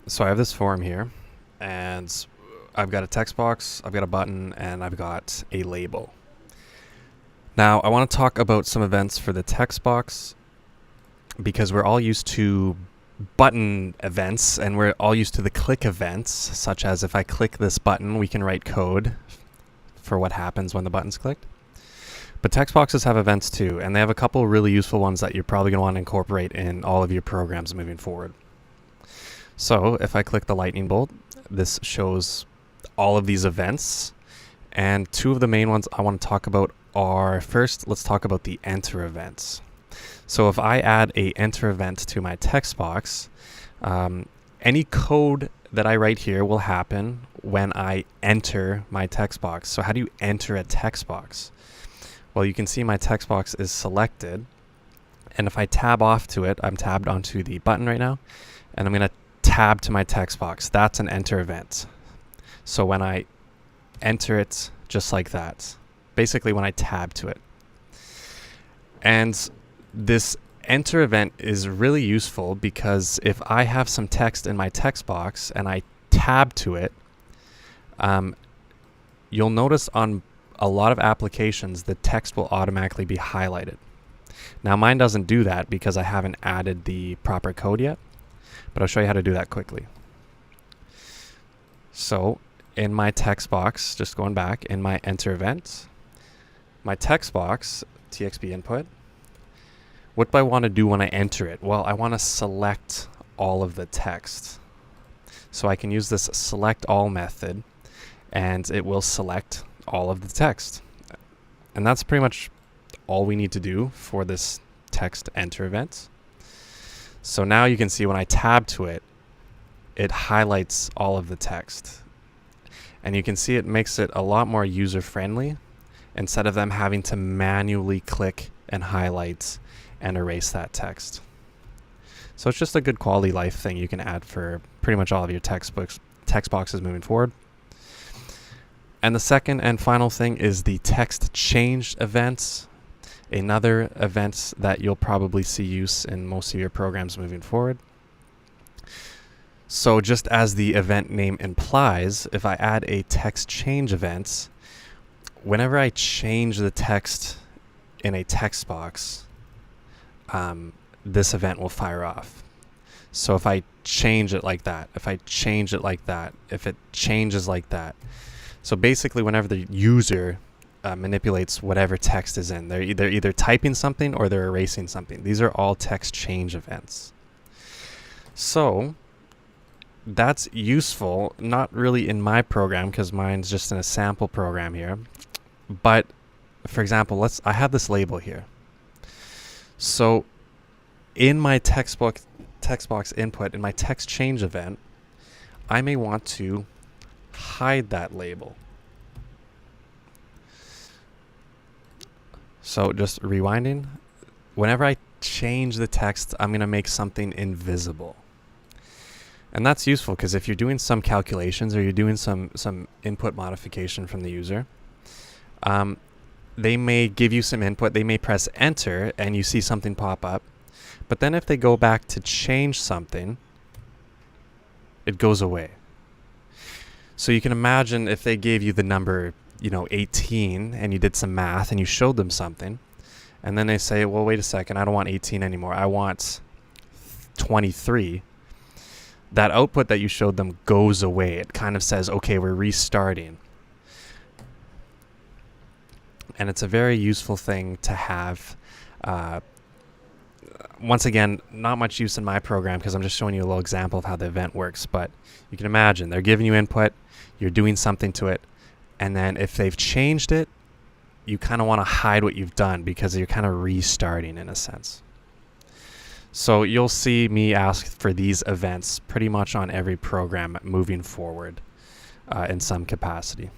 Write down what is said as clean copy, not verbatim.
So I have this form here, and I've got a text box, I've got a button, and I've got a label. Now I want to talk about some events for the text box because we're all used to button events and we're all used to the click events, such as if I click this button, we can write code for what happens when the button's clicked. But text boxes have events too, and they have a couple really useful ones that you're probably going to want to incorporate in all of your programs moving forward. So if I click the lightning bolt, this shows all of these events, and two of the main ones I want to talk about are, first, let's talk about the enter events. So if I add a enter event to my text box, any code that I write here will happen when I enter my text box. So how do you enter a text box? Well, you can see my text box is selected, and if I tab off to it, I'm tabbed onto the button right now, and I'm going to tab to my text box. That's an enter event. So when I enter it just like that, basically when I tab to it. And this enter event is really useful because if I have some text in my text box and I tab to it, you'll notice on a lot of applications the text will automatically be highlighted. Now mine doesn't do that because I haven't added the proper code yet, but I'll show you how to do that quickly. So in my text box, just going back, in my enter event, my text box, TXB input, what do I want to do when I enter it? Well, I want to select all of the text. So I can use this select all method, and it will select all of the text. And that's pretty much all we need to do for this text enter event. So now you can see when I tab to it, it highlights all of the text. And you can see it makes it a lot more user-friendly instead of them having to manually click and highlight and erase that text. So it's just a good quality life thing you can add for pretty much all of your text boxes moving forward. And the second and final thing is the TextChanged events. Another event that you'll probably see use in most of your programs moving forward. So just as the event name implies, if I add a text change event, whenever I change the text in a text box, this event will fire off. So if I change it like that, if I change it like that, if it changes like that. So basically whenever the user manipulates whatever text is in, they're either typing something or they're erasing something. These are all text change events. So that's useful, not really in my program because mine's just in a sample program here. But for example, I have this label here. So in my text box input, in my text change event, I may want to hide that label. So just rewinding, whenever I change the text, I'm going to make something invisible. And that's useful because if you're doing some calculations or you're doing some input modification from the user, they may give you some input, they may press enter and you see something pop up. But then if they go back to change something, it goes away. So you can imagine if they gave you the number, 18, and you did some math and you showed them something, and then they say, well, wait a second, I don't want 18 anymore, I want 23. That output that you showed them goes away. It kind of says, okay, we're restarting. And it's a very useful thing to have. Once again, not much use in my program because I'm just showing you a little example of how the event works, but you can imagine they're giving you input, you're doing something to it, and then if they've changed it, you kind of want to hide what you've done because you're kind of restarting in a sense. So you'll see me ask for these events pretty much on every program moving forward in some capacity.